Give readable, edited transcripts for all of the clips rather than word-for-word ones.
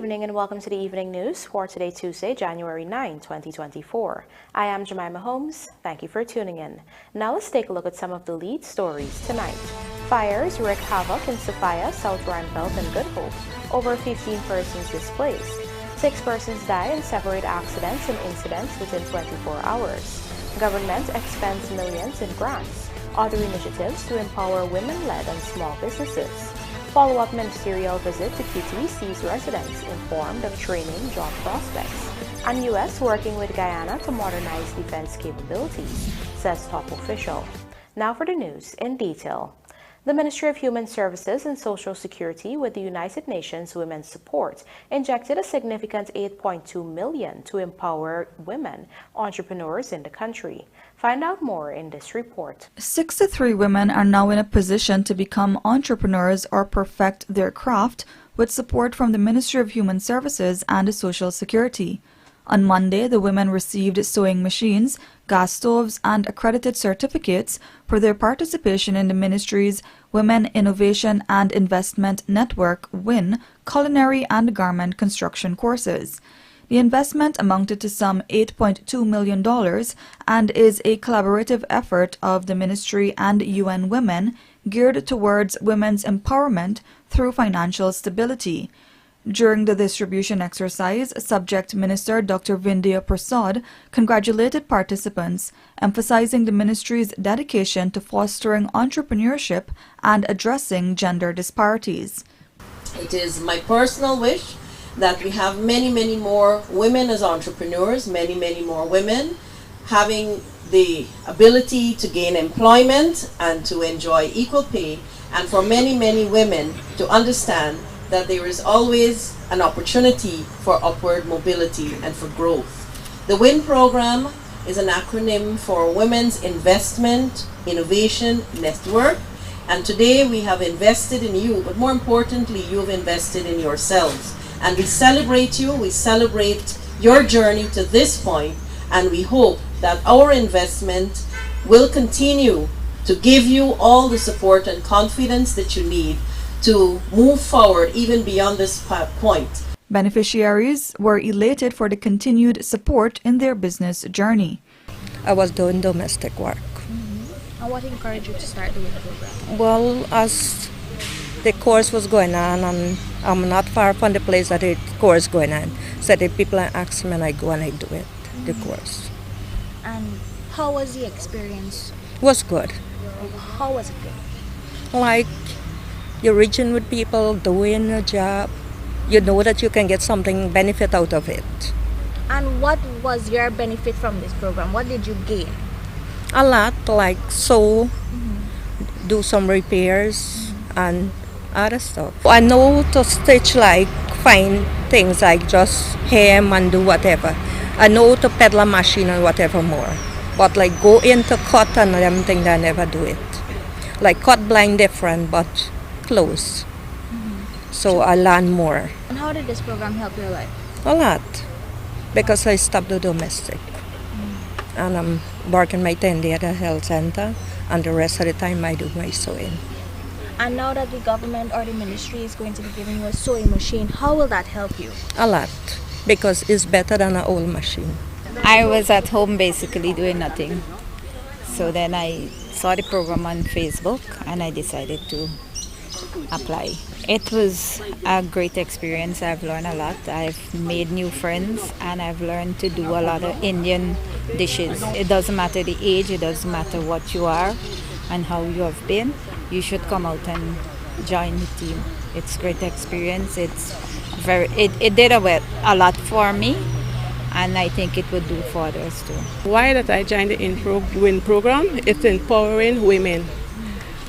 evening and welcome to the evening news for today, Tuesday, January 9, 2024. I am Jemima Holmes. Thank you for tuning in. Now let's take a look at some of the lead stories tonight. Fires wreak havoc in SOPHIA, South Ruimveldt, and Good Hope. Over 15 persons displaced. 6 persons die in separate accidents and incidents within 24 hours. Government expends millions in grants. Other initiatives to empower women-led and small businesses. Follow-up ministerial visit to QTC's residents informed of training job prospects. And U.S. working with Guyana to modernize defense capabilities, says top official. Now for the news in detail. The Ministry of Human Services and Social Security with the United Nations Women's Support injected a significant $8.2 million to empower women entrepreneurs in the country. Find out more in this report. 63 women are now in a position to become entrepreneurs or perfect their craft with support from the Ministry of Human Services and Social Security. On Monday, the women received sewing machines, gas stoves, and accredited certificates for their participation in the ministry's Women Innovation and Investment Network WIN culinary and garment construction courses. The investment amounted to some $8.2 million and is a collaborative effort of the ministry and UN Women geared towards women's empowerment through financial stability. During the distribution exercise, Subject Minister Dr. Vindhya Prasad congratulated participants, emphasizing the ministry's dedication to fostering entrepreneurship and addressing gender disparities. It is my personal wish that we have many more women as entrepreneurs, many more women having the ability to gain employment and to enjoy equal pay, and for many women to understand that there is always an opportunity for upward mobility and for growth. The WIN program is an acronym for Women's Investment Innovation Network, and today we have invested in you, but more importantly, you've invested in yourselves. And we celebrate you, we celebrate your journey to this point, and we hope that our investment will continue to give you all the support and confidence that you need to move forward even beyond this point. Beneficiaries were elated for the continued support in their business journey. I was doing domestic work. And what encouraged you to start doing the program? Well, as the course was going on, and I'm not far from the place that the course going on, so the people ask me and I go and I do it, the course. And how was the experience? It was good. How was it good? Like, you're reaching with people, doing a job, you know that you can get something benefit out of it. And what was your benefit from this program? What did you gain? A lot, like sew, do some repairs, and other stuff. I know to stitch, like find things like just hem and do whatever. I know to pedal a machine and whatever more. But like go into cut and everything, I never do it. Like cut blind different, but close. So I learn more. And how did this program help your life? A lot. Because I stopped the domestic. And I'm working my 10-day at the health center, and the rest of the time I do my sewing. And now that the government or the ministry is going to be giving you a sewing machine, how will that help you? A lot. Because it's better than an old machine. I was at home basically doing nothing. So then I saw the program on Facebook and I decided to apply. It was a great experience. I've learned a lot. I've made new friends and I've learned to do a lot of Indian dishes. It doesn't matter the age, it doesn't matter what you are and how you have been. You should come out and join the team. It's a great experience. It did a lot for me, and I think it would do for others too. Why that I joined the WIN program? It's empowering women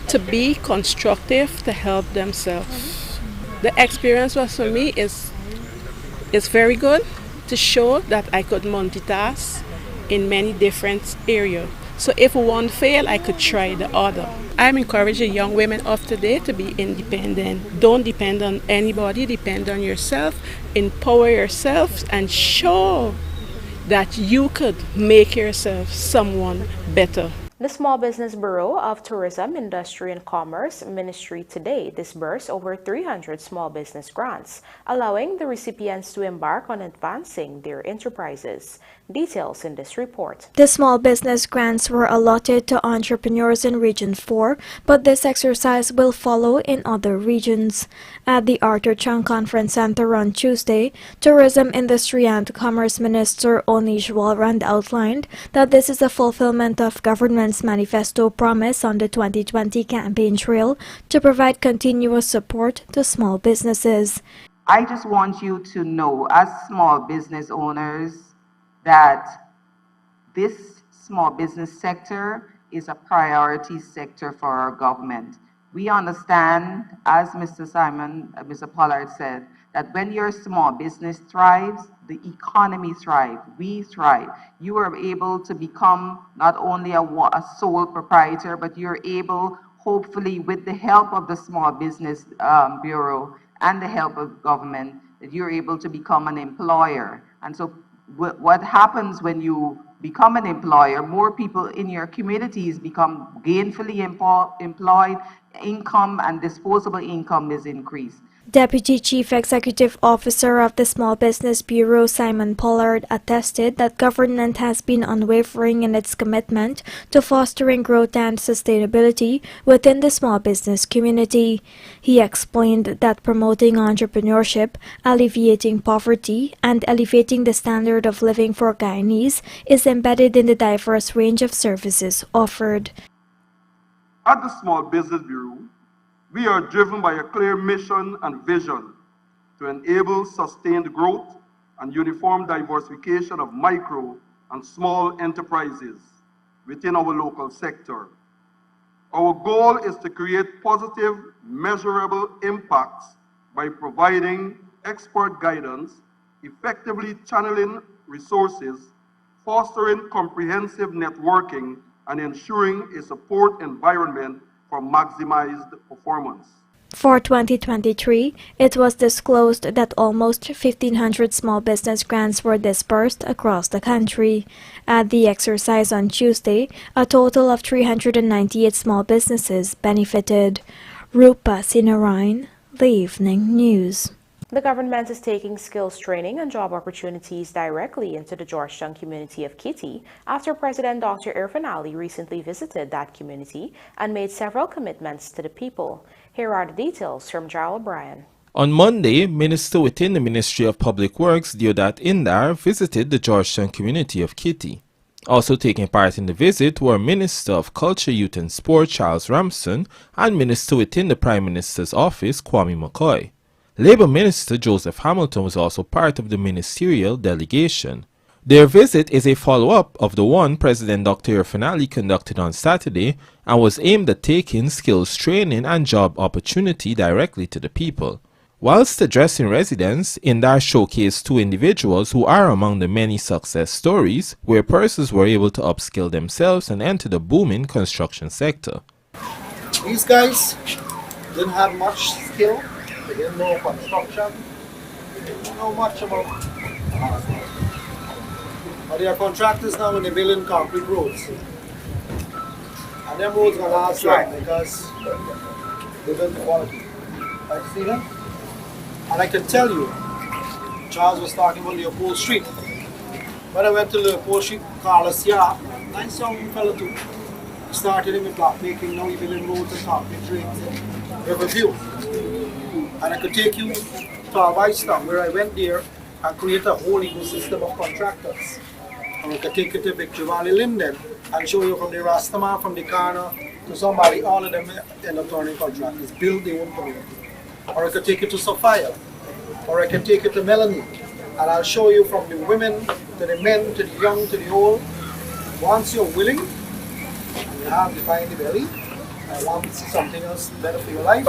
to be constructive, to help themselves. The experience was for me is very good to show that I could multitask in many different areas. So if one fail, I could try the other. I'm encouraging young women of today to be independent. Don't depend on anybody, depend on yourself, empower yourself and show that you could make yourself someone better. The Small Business Bureau of Tourism, Industry and Commerce Ministry today disbursed over 300 small business grants, allowing the recipients to embark on advancing their enterprises. Details in this report. The small business grants were allotted to entrepreneurs in Region 4, but this exercise will follow in other regions. At the Arthur Chung Conference Center on Tuesday, Tourism, Industry and Commerce Minister Onish Walrand outlined that this is a fulfillment of government's manifesto promise on the 2020 campaign trail to provide continuous support to small businesses. I just want you to know, as small business owners, that this small business sector is a priority sector for our government. We understand, as Mr. Pollard said, that when your small business thrives, the economy thrives, we thrive. You are able to become not only a sole proprietor, but you're able, hopefully with the help of the Small Business Bureau and the help of government, that you're able to become an employer. And so what happens when you become an employer, more people in your communities become gainfully employed, income and disposable income is increased. Deputy Chief Executive Officer of the Small Business Bureau, Simon Pollard, attested that government has been unwavering in its commitment to fostering growth and sustainability within the small business community. He explained that promoting entrepreneurship, alleviating poverty, and elevating the standard of living for Guyanese is embedded in the diverse range of services offered. At the Small Business Bureau, we are driven by a clear mission and vision to enable sustained growth and uniform diversification of micro and small enterprises within our local sector. Our goal is to create positive, measurable impacts by providing expert guidance, effectively channeling resources, fostering comprehensive networking, and ensuring a support environment for maximized performance. For 2023, it was disclosed that almost 1,500 small business grants were disbursed across the country. At the exercise on Tuesday, a total of 398 small businesses benefited. Rupa Sinarain, The Evening News. The government is taking skills training and job opportunities directly into the Georgetown community of Kitty after President Dr. Irfan Ali recently visited that community and made several commitments to the people. Here are the details from Jarrell O'Brien. On Monday, Minister within the Ministry of Public Works, Deodat Indar, visited the Georgetown community of Kitty. Also taking part in the visit were Minister of Culture, Youth and Sport, Charles Ramson, and Minister within the Prime Minister's office, Kwame McCoy. Labour Minister Joseph Hamilton was also part of the ministerial delegation. Their visit is a follow-up of the one President Dr. Irfan Ali conducted on Saturday and was aimed at taking skills training and job opportunity directly to the people. Whilst addressing residents, Indar showcased two individuals who are among the many success stories where persons were able to upskill themselves and enter the booming construction sector. These guys didn't have much skill. They didn't know construction. They didn't know much about but they are contractors now and they're building concrete roads. And them roads are last long because they built the quality. Right, see that? And I can tell you, Charles was talking about Leopold Street. When I went to Leopold Street, Carlos, nice young fellow too. He started in with block making, now he's building roads and concrete drains in Riverview. And I could take you to our Vicestown where I went there and create a whole ecosystem of contractors. And I could take you to Victory Valley Linden and show you from the Rastaman, from the corner to somebody, all of them end up turning contractors, build their own community. Or I could take you to SOPHIA, or I can take you to Melanie, and I'll show you from the women to the men to the young to the old. Once you're willing, and you have defined the belly, and want to see something else better for your life,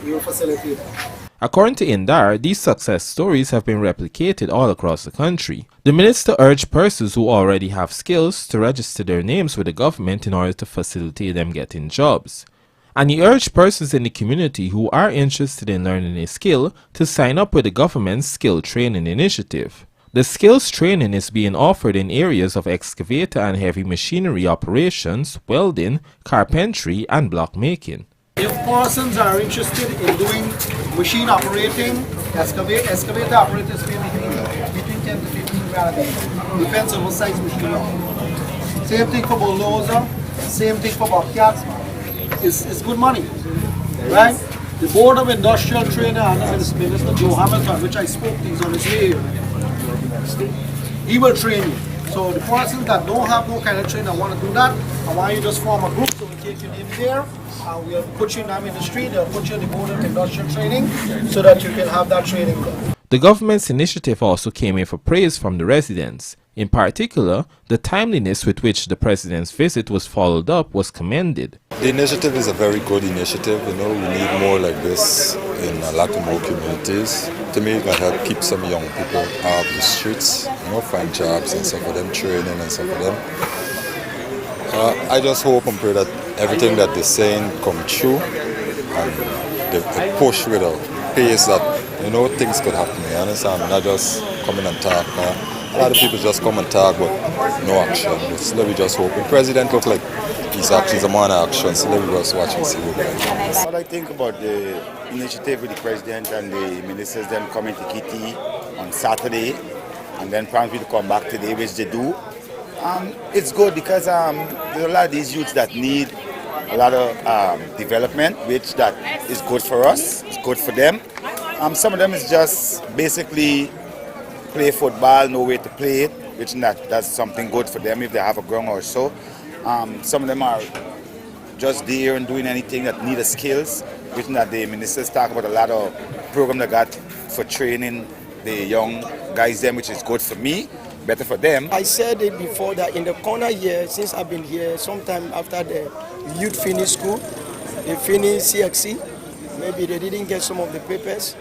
we will facilitate that. According to Indar, these success stories have been replicated all across the country. The minister urged persons who already have skills to register their names with the government in order to facilitate them getting jobs. And he urged persons in the community who are interested in learning a skill to sign up with the government's skill training initiative. The skills training is being offered in areas of excavator and heavy machinery operations, welding, carpentry, and block making. If persons are interested in doing machine operating, excavator operators pay between 10 to 15 grand. Depends on what size machine you are. Same thing for bulldozer, same thing for bobcats. It's good money, right? The Board of Industrial Training under Minister Joe Hamilton, which I spoke to, is on his way here. He will train you. So the persons that don't have no kind of training and want to do that, I want you to just form a group, so we take your name there, and we'll put you in the street, they'll put you in the Board of Industrial Training, so that you can have that training there. The government's initiative also came in for praise from the residents. In particular, the timeliness with which the president's visit was followed up was commended. The initiative is a very good initiative. You know, we need more like this in a lot more communities. To me, it can help keep some young people out of the streets, you know, find jobs and stuff for them, training and stuff for them. I just hope and pray that everything that they're saying come true and they push with a pace that, you know, things could happen. You understand? Not just come in and talk. A lot of people just come and talk, but no action. So let me just hope. The president looks like he's a man of action, so let me just watch and see what happens. What I think about the initiative with the president and the ministers, them coming to Kitty on Saturday, and then probably to come back today, which they do. It's good because there's a lot of these youths that need a lot of development, which that is good for us, it's good for them. Some of them is just basically play football, no way to play it, which that's something good for them if they have a ground or so. Some of them are just there and doing anything that need the skills, which that the ministers talk about a lot of program they got for training the young guys them, which is good for me, better for them. I said it before that in the corner here, since I've been here, sometime after the youth finish school, they finish CXC, maybe they didn't get some of the papers.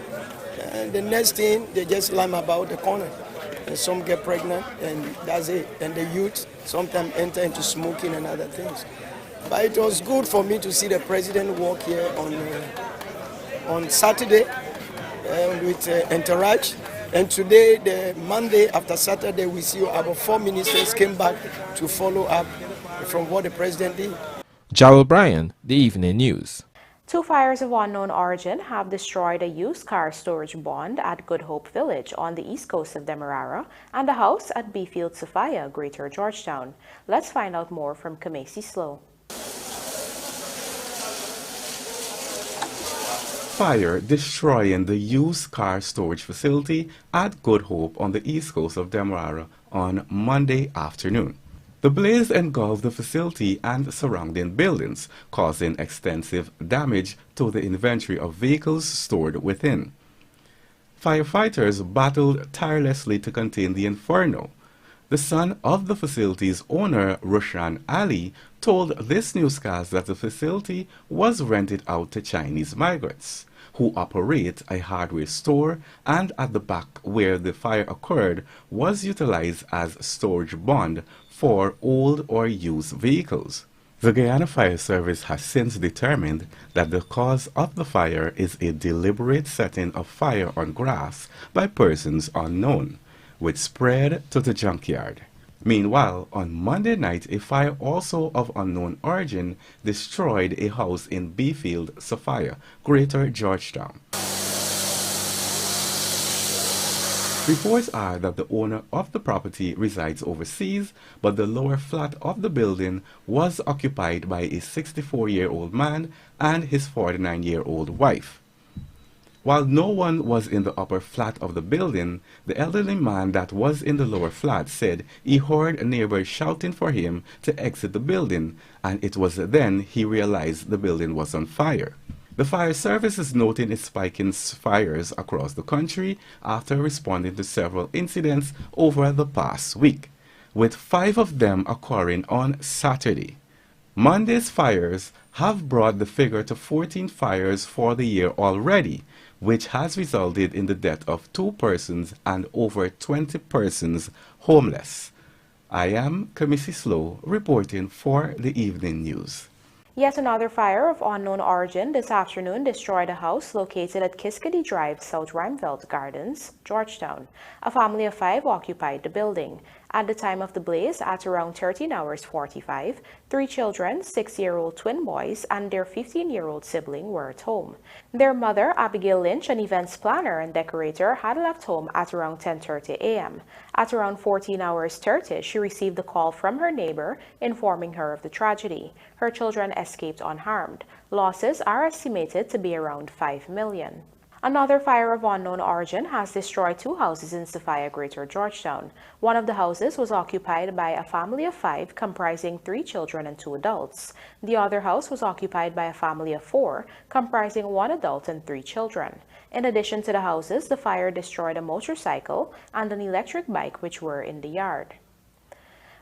And the next thing, they just lie about the corner. And some get pregnant, and that's it. And the youth sometimes enter into smoking and other things. But it was good for me to see the president walk here on Saturday with Entourage. And today, the Monday after Saturday, we see our 4 ministers came back to follow up from what the president did. Jarrell Bryan, The Evening News. 2 fires of unknown origin have destroyed a used car storage bond at Good Hope Village on the east coast of Demerara and a house at Beefield SOPHIA, Greater Georgetown. Let's find out more from Kamesi Slow. Fire destroying the used car storage facility at Good Hope on the east coast of Demerara on Monday afternoon. The blaze engulfed the facility and surrounding buildings, causing extensive damage to the inventory of vehicles stored within. Firefighters battled tirelessly to contain the inferno. The son of the facility's owner, Rushan Ali, told this newscast that the facility was rented out to Chinese migrants, who operate a hardware store, and at the back where the fire occurred was utilized as storage bond for old or used vehicles. The Guyana Fire Service has since determined that the cause of the fire is a deliberate setting of fire on grass by persons unknown, which spread to the junkyard. Meanwhile, on Monday night, a fire also of unknown origin destroyed a house in Beefield SOPHIA, Greater Georgetown. Reports are that the owner of the property resides overseas, but the lower flat of the building was occupied by a 64-year-old man and his 49-year-old wife. While no one was in the upper flat of the building, the elderly man that was in the lower flat said he heard neighbors shouting for him to exit the building, and it was then he realized the building was on fire. The fire service is noting its spiking fires across the country after responding to several incidents over the past week, with 5 of them occurring on Saturday. Monday's fires have brought the figure to 14 fires for the year already, which has resulted in the death of 2 persons and over 20 persons homeless. I am Kamesi Slow reporting for the Evening News. Yet another fire of unknown origin this afternoon destroyed a house located at Kiskadee Drive, South Ruimveldt Gardens, Georgetown. A family of 5 occupied the building. At the time of the blaze, at around 13:45, 3 children, 6-year-old twin boys, and their 15-year-old sibling were at home. Their mother, Abigail Lynch, an events planner and decorator, had left home at around 10:30 a.m. At around 14:30, she received a call from her neighbor informing her of the tragedy. Her children escaped unharmed. Losses are estimated to be around $5 million. Another fire of unknown origin has destroyed 2 houses in SOPHIA, Greater Georgetown. One of the houses was occupied by a family of 5 comprising 3 children and 2 adults. The other house was occupied by a family of 4 comprising 1 adult and 3 children. In addition to the houses, the fire destroyed a motorcycle and an electric bike which were in the yard.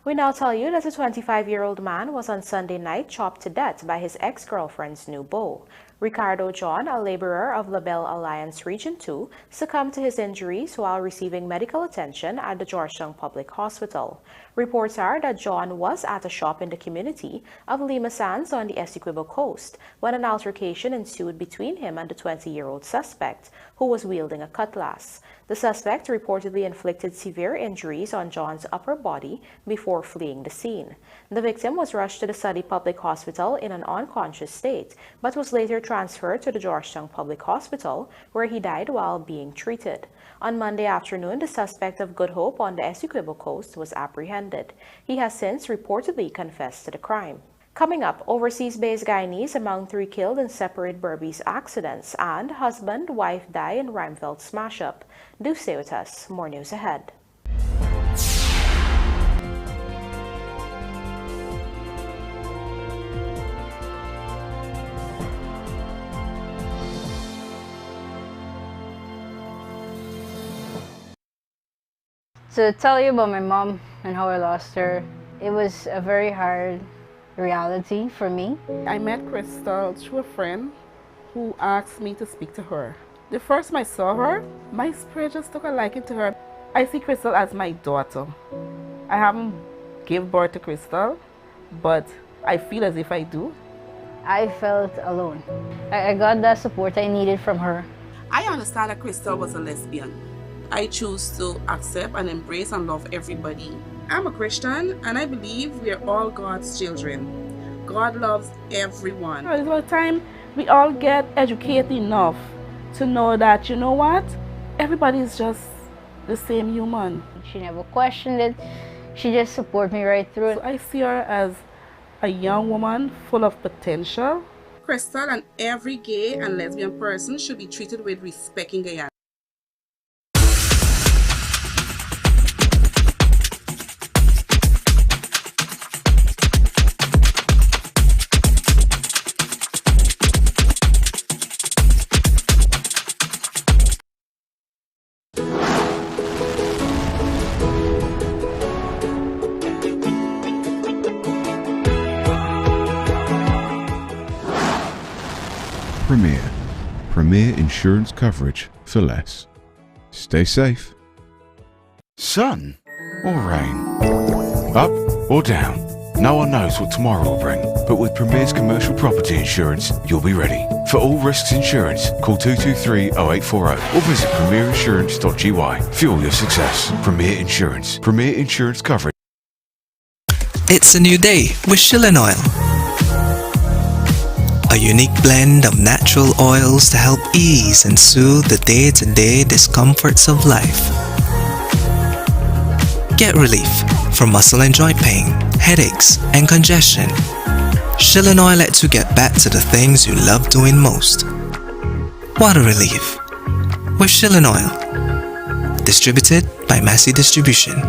We now tell you that a 25-year-old man was on Sunday night chopped to death by his ex-girlfriend's new beau. Ricardo John, a laborer of LaBelle Alliance Region 2, succumbed to his injuries while receiving medical attention at the Georgetown Public Hospital. Reports are that John was at a shop in the community of Lima Sands on the Essequibo coast when an altercation ensued between him and the 20-year-old suspect, who was wielding a cutlass. The suspect reportedly inflicted severe injuries on John's upper body before fleeing the scene. The victim was rushed to the Suddy Public Hospital in an unconscious state, but was later transferred to the Georgetown Public Hospital, where he died while being treated. On Monday afternoon, the suspect of Good Hope on the Essequibo coast was apprehended. He has since reportedly confessed to the crime. Coming up, overseas-based Guyanese among 3 killed in separate Berbice accidents, and husband-wife die in Ruimveldt smash-up. Do stay with us. More news ahead. To tell you about my mom and how I lost her, it was a very hard reality for me. I met Crystal through a friend who asked me to speak to her. The first time I saw her, my spirit just took a liking to her. I see Crystal as my daughter. I haven't given birth to Crystal, but I feel as if I do. I felt alone. I got the support I needed from her. I understand that Crystal was a lesbian. I choose to accept and embrace and love everybody. I'm a Christian and I believe we are all God's children. God loves everyone. It's about time we all get educated enough to know that, you know what, everybody is just the same human. She never questioned it. She just supported me right through it. So I see her as a young woman full of potential. Crystal and every gay and lesbian person should be treated with respect in Guyana. Premier insurance coverage for less. Stay safe. Sun or rain? Up or down? No one knows what tomorrow will bring, but with Premier's commercial property insurance, you'll be ready. For all risks insurance, call 223-0840 or visit premierinsurance.gy. Fuel your success. Premier Insurance. Premier insurance coverage. It's a new day with Shilling Oil. A unique blend of natural oils to help ease and soothe the day-to-day discomforts of life. Get relief from muscle and joint pain, headaches, and congestion. Shilling Oil lets you get back to the things you love doing most. Water relief with Shilling Oil. Distributed by Massey Distribution.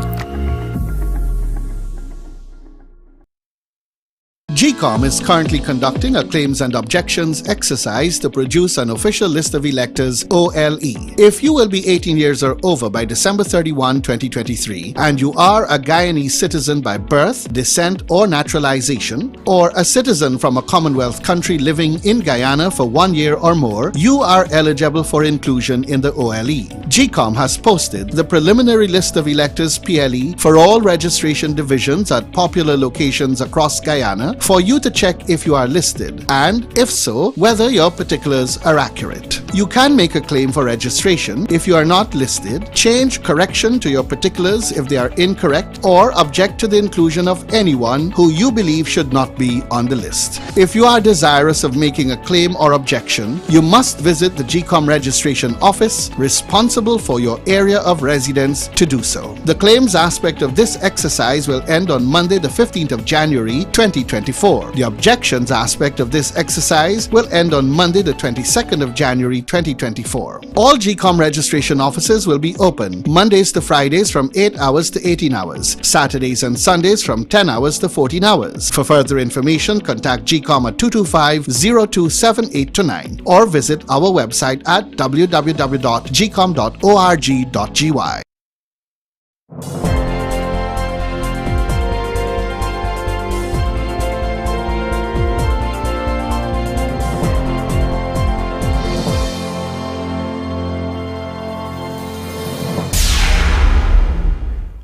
GECOM is currently conducting a claims and objections exercise to produce an official list of electors OLE. If you will be 18 years or over by December 31, 2023, and you are a Guyanese citizen by birth, descent, or naturalization, or a citizen from a Commonwealth country living in Guyana for 1 year or more, you are eligible for inclusion in the OLE. GECOM has posted the preliminary list of electors PLE for all registration divisions at popular locations across Guyana for you you to check if you are listed and, if so, whether your particulars are accurate. You can make a claim for registration if you are not listed, change correction to your particulars if they are incorrect, or object to the inclusion of anyone who you believe should not be on the list. If you are desirous of making a claim or objection, you must visit the GECOM registration office responsible for your area of residence to do so. The claims aspect of this exercise will end on Monday the 15th of January 2024. The objections aspect of this exercise will end on Monday the 22nd of January 2024. All GECOM registration offices will be open Mondays to Fridays from 8 hours to 18 hours, Saturdays and Sundays from 10 hours to 14 hours. For further information, contact GECOM at 225-027829 or visit our website at www.gecom.org.gy.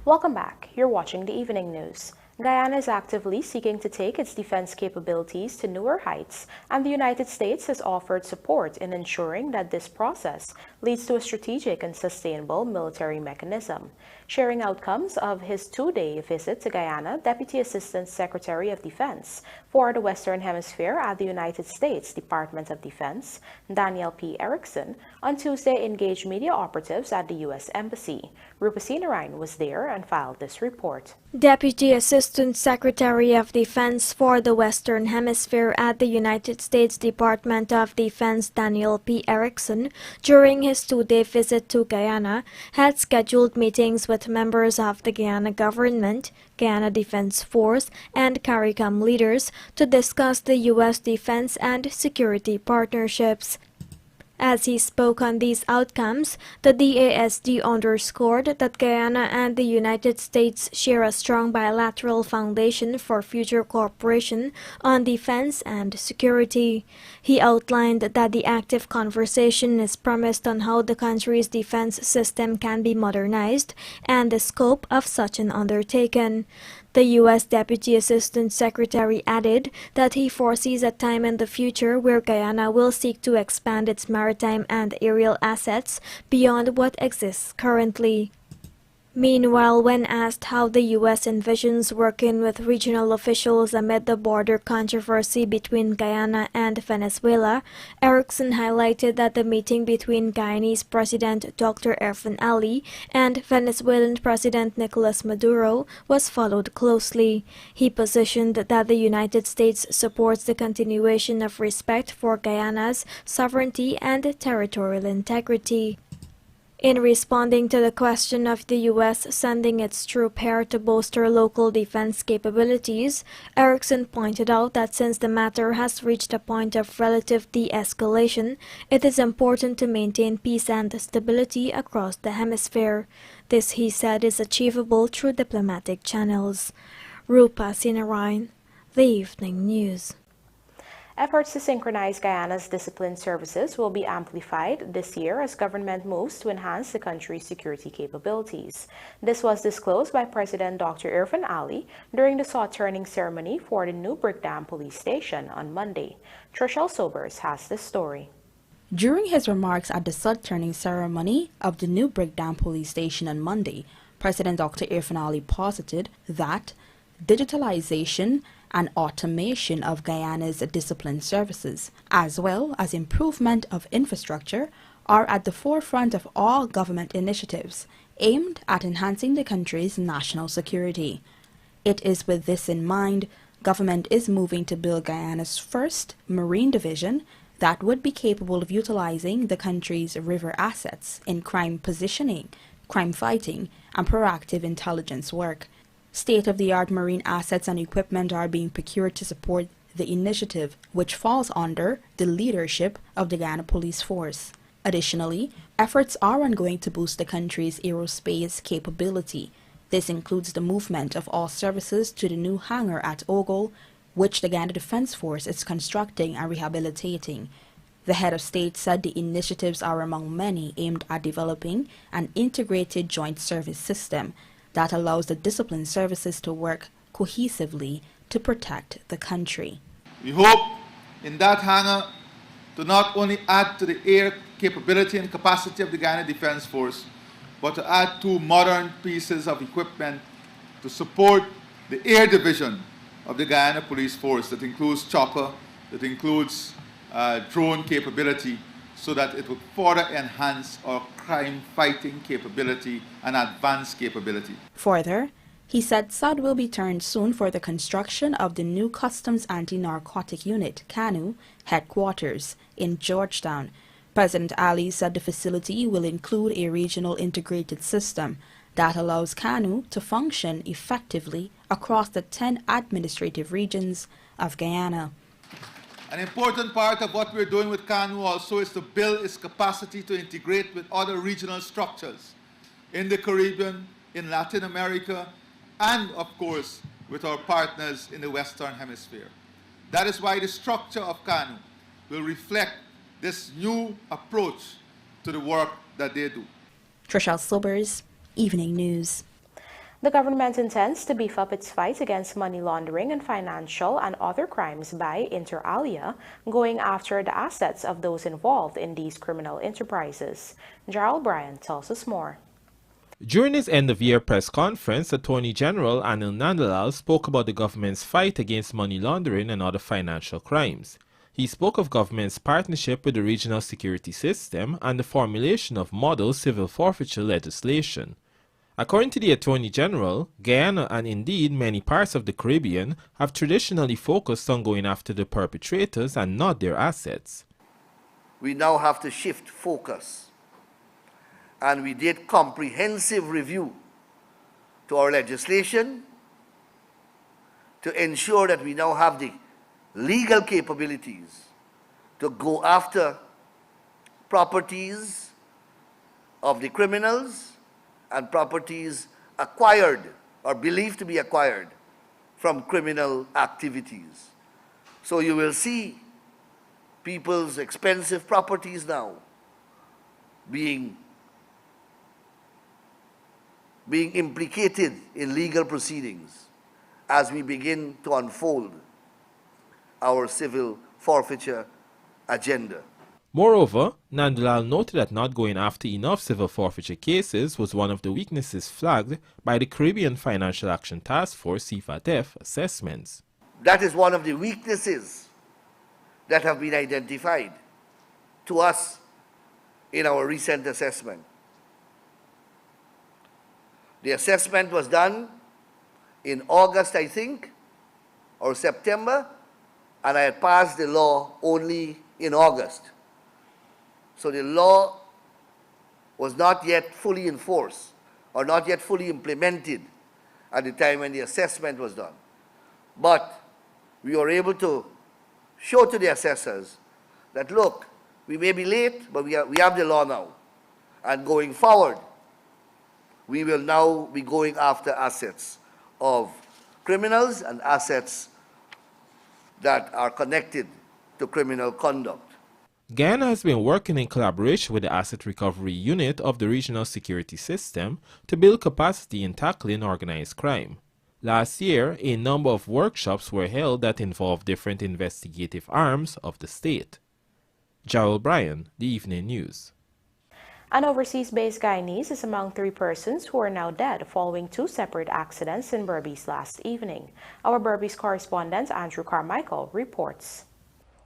Welcome back. You're watching the Evening News. Guyana is actively seeking to take its defense capabilities to newer heights, and the United States has offered support in ensuring that this process leads to a strategic and sustainable military mechanism. Sharing outcomes of his two-day visit to Guyana, Deputy Assistant Secretary of Defense for the Western Hemisphere at the United States Department of Defense, Daniel P. Erickson, on Tuesday engaged media operatives at the U.S. Embassy. Rupasina Ryan was there and filed this report. Deputy Assistant Secretary of Defense for the Western Hemisphere at the United States Department of Defense Daniel P. Erickson, during his two-day visit to Guyana, had scheduled meetings with members of the Guyana government, Guyana Defense Force, and CARICOM leaders to discuss the U.S. defense and security partnerships. As he spoke on these outcomes, the DASD underscored that Guyana and the United States share a strong bilateral foundation for future cooperation on defense and security. He outlined that the active conversation is premised on how the country's defense system can be modernized and the scope of such an undertaking. The U.S. Deputy Assistant Secretary added that he foresees a time in the future where Guyana will seek to expand its maritime and aerial assets beyond what exists currently. Meanwhile, when asked how the U.S. envisions working with regional officials amid the border controversy between Guyana and Venezuela, Erickson highlighted that the meeting between Guyanese President Dr. Irfan Ali and Venezuelan President Nicolas Maduro was followed closely. He positioned that the United States supports the continuation of respect for Guyana's sovereignty and territorial integrity. In responding to the question of the U.S. sending its troop here to bolster local defense capabilities, Erickson pointed out that since the matter has reached a point of relative de-escalation, it is important to maintain peace and stability across the hemisphere. This, he said, is achievable through diplomatic channels. Rupa Sinarayan, The Evening News. Efforts to synchronize Guyana's discipline services will be amplified this year as government moves to enhance the country's security capabilities. This was disclosed by President Dr. Irfan Ali during the saw-turning ceremony for the new Brickdam Police Station on Monday. Trishelle Sobers has this story. During his remarks at the sod-turning ceremony of the new Brickdam Police Station on Monday, President Dr. Irfan Ali posited that digitalization and automation of Guyana's discipline services, as well as improvement of infrastructure, are at the forefront of all government initiatives aimed at enhancing the country's national security. It is with this in mind, government is moving to build Guyana's first marine division that would be capable of utilizing the country's river assets in crime positioning, crime fighting, and proactive intelligence work. State-of-the-art marine assets and equipment are being procured to support the initiative, which falls under the leadership of the Guyana Police Force. Additionally, efforts are ongoing to boost the country's aerospace capability. This includes the movement of all services to the new hangar at Ogle, which the Guyana Defense Force is constructing and rehabilitating. The head of state said the initiatives are among many aimed at developing an integrated joint service system that allows the discipline services to work cohesively to protect the country. We hope in that hangar to not only add to the air capability and capacity of the Guyana Defense Force, but to add 2 modern pieces of equipment to support the air division of the Guyana Police Force that includes chopper, that includes drone capability, so that it would further enhance our crime fighting capability and advanced capability. Further, he said sod will be turned soon for the construction of the new Customs Anti-Narcotic Unit, CANU, headquarters in Georgetown. President Ali said the facility will include a regional integrated system that allows CANU to function effectively across the 10 administrative regions of Guyana. An important part of what we're doing with CANU also is to build its capacity to integrate with other regional structures in the Caribbean, in Latin America, and of course with our partners in the Western Hemisphere. That is why the structure of CANU will reflect this new approach to the work that they do. Trishelle Sobers, Evening News. The government intends to beef up its fight against money laundering and financial and other crimes by, inter alia, going after the assets of those involved in these criminal enterprises. Gerald Bryan tells us more. During his end-of-year press conference, Attorney General Anil Nandalal spoke about the government's fight against money laundering and other financial crimes. He spoke of government's partnership with the regional security system and the formulation of model civil forfeiture legislation. According to the Attorney General, Guyana and indeed many parts of the Caribbean have traditionally focused on going after the perpetrators and not their assets. We now have to shift focus, and we did comprehensive review to our legislation to ensure that we now have the legal capabilities to go after properties of the criminals and properties acquired or believed to be acquired from criminal activities. So you will see people's expensive properties now being implicated in legal proceedings as we begin to unfold our civil forfeiture agenda. Moreover, Nandalal noted that not going after enough civil forfeiture cases was one of the weaknesses flagged by the Caribbean Financial Action Task Force (CFATF) assessments. That is one of the weaknesses that have been identified to us in our recent assessment. The assessment was done in August, I think, or September, and I had passed the law only in August. So the law was not yet fully enforced or not yet fully implemented at the time when the assessment was done. But we were able to show to the assessors that, look, we may be late, but we have the law now. And going forward, we will now be going after assets of criminals and assets that are connected to criminal conduct. Guyana has been working in collaboration with the Asset Recovery Unit of the Regional Security System to build capacity in tackling organized crime. Last year, a number of workshops were held that involved different investigative arms of the state. Gerald Bryan, The Evening News. An overseas-based Guyanese is among 3 persons who are now dead following 2 separate accidents in Berbice last evening. Our Berbice correspondent Andrew Carmichael reports.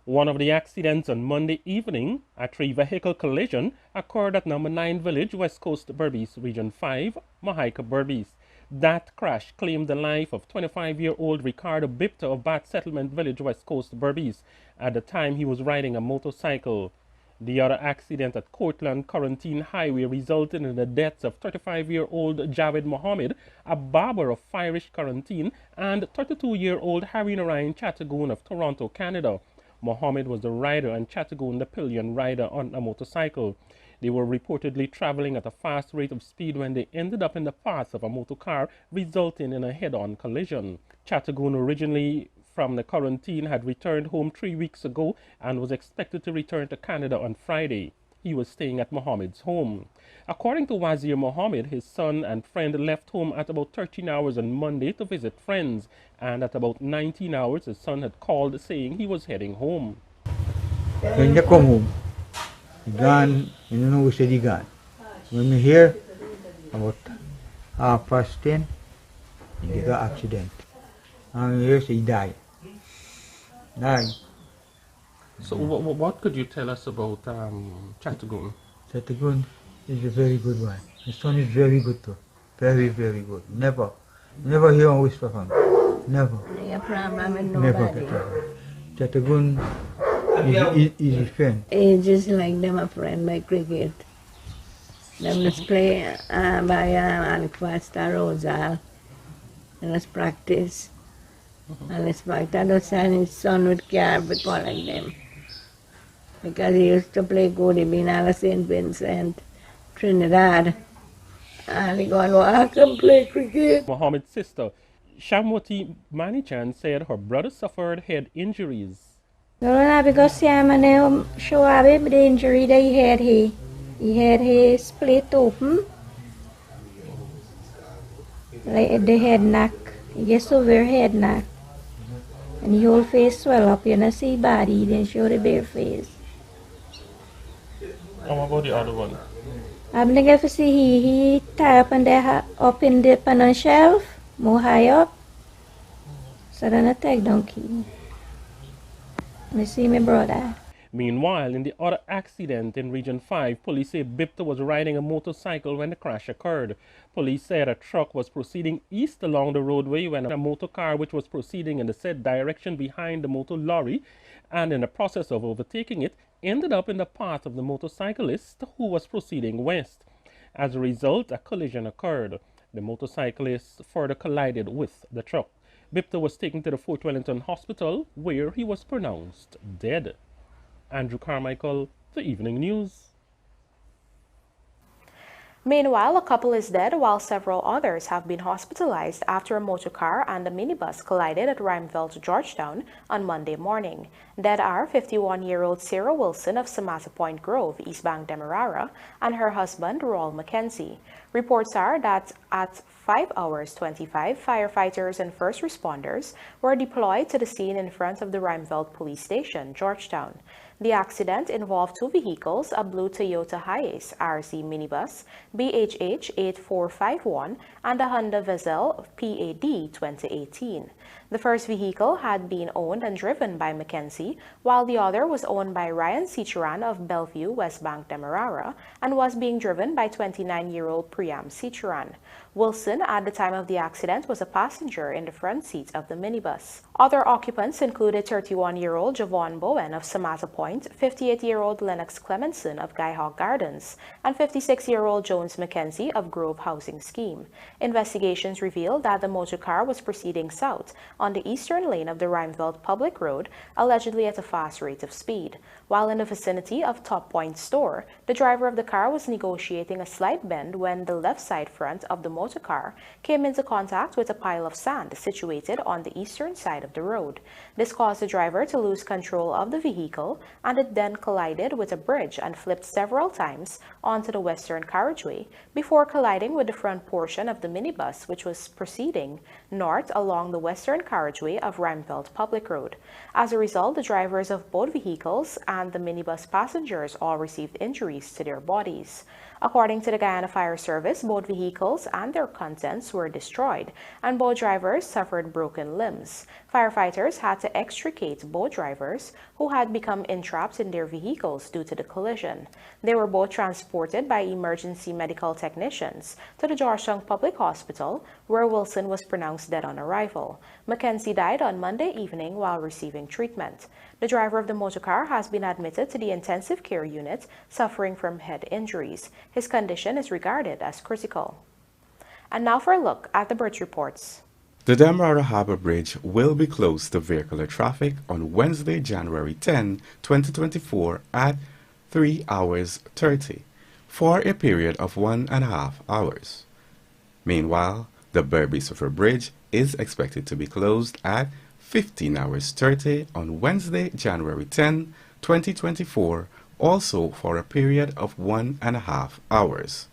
One of the accidents on Monday evening, a 3-vehicle collision, occurred at number 9 Village, West Coast Berbice, Region 5, Mahaika Berbice. That crash claimed the life of 25-year-old Ricardo Bipta of Bat Settlement Village, West Coast Berbice. At the time, he was riding a motorcycle. The other accident at Cortland Quarantine Highway resulted in the deaths of 35-year-old Javed Mohammed, a barber of Irish Quarantine, and 32-year-old Harry Narayan Chattergoon of Toronto, Canada. Mohammed was the rider and Chattergoon the pillion rider on a motorcycle. They were reportedly traveling at a fast rate of speed when they ended up in the path of a motor car, resulting in a head-on collision. Chattergoon, originally from the quarantine, had returned home 3 weeks ago and was expected to return to Canada on Friday. he was staying at Mohammed's home. According to Wazir Mohammed, his son and friend left home at about 13 hours on Monday to visit friends, and at about 19 hours his son had called saying he was heading home. When you come home, he gone, you don't know where he gone. When we hear about 10:30, he got an accident. And we hear he died. So what could you tell us about Chattogun? Chattogun is a very good one. His son is very good too. Very, very good. Never hear a whisper from him. Never. Never. Chattogun is his friend. It's just like them a friend by cricket. Them let's play by Anquasta Rosal. And let's practice. And let's practice. That's his son would care with all like them. Because he used to play good, he been all St. Vincent, Trinidad. And he go and walk and play cricket. Mohammed's sister, Shamwati Manichan, said her brother suffered head injuries. No, because Sam show up the injury that he had his split open. Like the head knock. He gets severe head knock. And the whole face swell up, you know, see body, he didn't show the bare face. How about the other one? I'm going to see he tie up in the shelf, more high up. So then I take donkey. Me see my brother. Meanwhile, in the other accident in Region 5, police say Bipta was riding a motorcycle when the crash occurred. Police said a truck was proceeding east along the roadway when a motor car which was proceeding in the said direction behind the motor lorry, and in the process of overtaking it, ended up in the path of the motorcyclist who was proceeding west. As a result, a collision occurred. The motorcyclist further collided with the truck. Bipta was taken to the Fort Wellington Hospital, where he was pronounced dead. Andrew Carmichael, The Evening News. Meanwhile, a couple is dead while several others have been hospitalized after a motor car and a minibus collided at Ruimveldt, Georgetown on Monday morning. Dead are 51-year-old Sarah Wilson of Samata Point Grove, East Bank, Demerara, and her husband, Rawl McKenzie. Reports are that at 5:25, firefighters and first responders were deployed to the scene in front of the Ruimveldt Police Station, Georgetown. The accident involved two vehicles, a blue Toyota Hiace RC minibus BHH 8451 and a Honda Vezel PAD 2018. The first vehicle had been owned and driven by McKenzie, while the other was owned by Ryan Cicheran of Bellevue, West Bank, Demerara, and was being driven by 29-year-old Priam Cicheran. Wilson, at the time of the accident, was a passenger in the front seat of the minibus. Other occupants included 31-year-old Javon Bowen of Samata Point, 58-year-old Lennox Clemenson of Skyhawk Gardens, and 56-year-old Jones McKenzie of Grove Housing Scheme. Investigations revealed that the motor car was proceeding south on the eastern lane of the Ruimveldt Public Road, allegedly at a fast rate of speed. While in the vicinity of Top Point store, the driver of the car was negotiating a slight bend when the left side front of the motor car came into contact with a pile of sand situated on the eastern side of the road. This caused the driver to lose control of the vehicle, and it then collided with a bridge and flipped several times onto the western carriageway before colliding with the front portion of the minibus, which was proceeding north along the western carriageway of Ruimveldt Public Road. As a result, the drivers of both vehicles and the minibus passengers all received injuries to their bodies. According to the Guyana Fire Service, both vehicles and their contents were destroyed, and both drivers suffered broken limbs. Firefighters had to extricate both drivers, who had become entrapped in their vehicles due to the collision. They were both transported by emergency medical technicians to the Georgetown Public Hospital, where Wilson was pronounced dead on arrival. McKenzie died on Monday evening while receiving treatment. The driver of the motor car has been admitted to the intensive care unit, suffering from head injuries. His condition is regarded as critical. And now for a look at the bridge reports. The Demerara Harbour Bridge will be closed to vehicular traffic on Wednesday, January 10, 2024 at 3:30 for a period of 1.5 hours. Meanwhile, the Berbice River Bridge is expected to be closed at 15:30 on Wednesday, January 10, 2024 also for a period of 1.5 hours.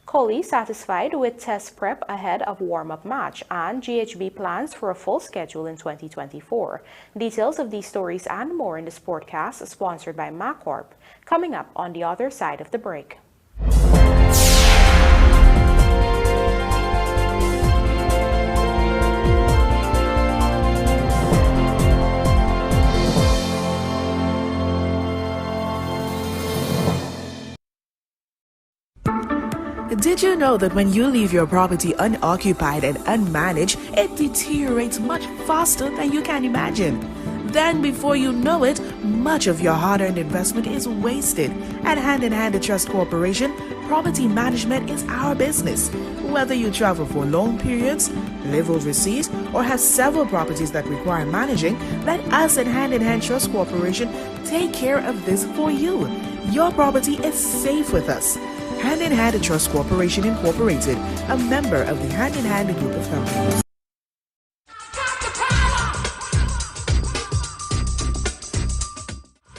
Kohli satisfied with test prep ahead of warm-up match, and GHB plans for a full schedule in 2024. Details of these stories and more in the Sportcast, sponsored by MacCorp, coming up on the other side of the break. Did you know that when you leave your property unoccupied and unmanaged, it deteriorates much faster than you can imagine? Then before you know it, much of your hard-earned investment is wasted. At Hand in Hand Trust Corporation, property management is our business. Whether you travel for long periods, live overseas, or have several properties that require managing, let us at Hand in Hand Trust Corporation take care of this for you. Your property is safe with us. Hand in Hand Trust Corporation Incorporated, a member of the Hand in Hand Group of Companies.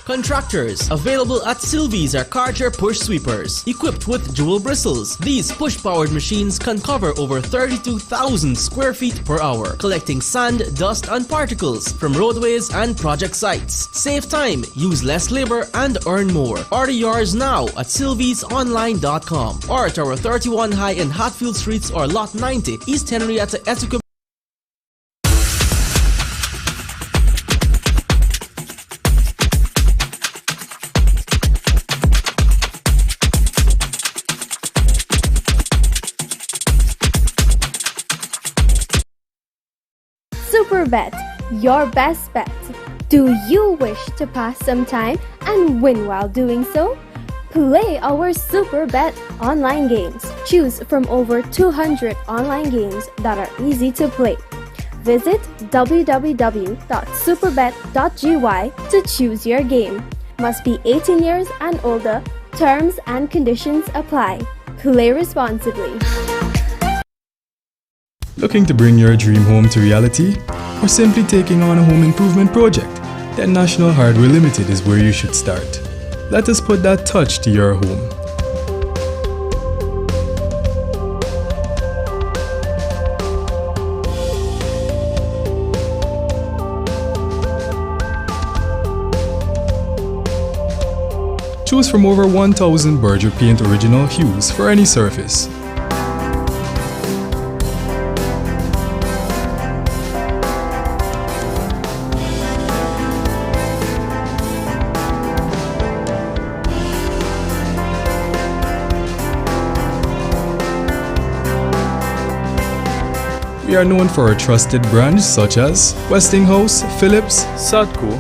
Contractors, available at Sylvie's are Karcher push sweepers, equipped with dual bristles. These push-powered machines can cover over 32,000 square feet per hour, collecting sand, dust, and particles from roadways and project sites. Save time, use less labor, and earn more. Order yours now at sylviesonline.com or at our 31 High and Hatfield Streets or Lot 90, East Henrietta, Essex. SuperBet, your best bet. Do you wish to pass some time and win while doing so? Play our SuperBet online games. Choose from over 200 online games that are easy to play. Visit www.superbet.gy to choose your game. Must be 18 years and older. Terms and conditions apply. Play responsibly. Looking to bring your dream home to reality? Or simply taking on a home improvement project? Then National Hardware Limited is where you should start. Let us put that touch to your home. Choose from over 1,000 Berger Paint original hues for any surface. We are known for our trusted brands such as Westinghouse, Philips, Sadco,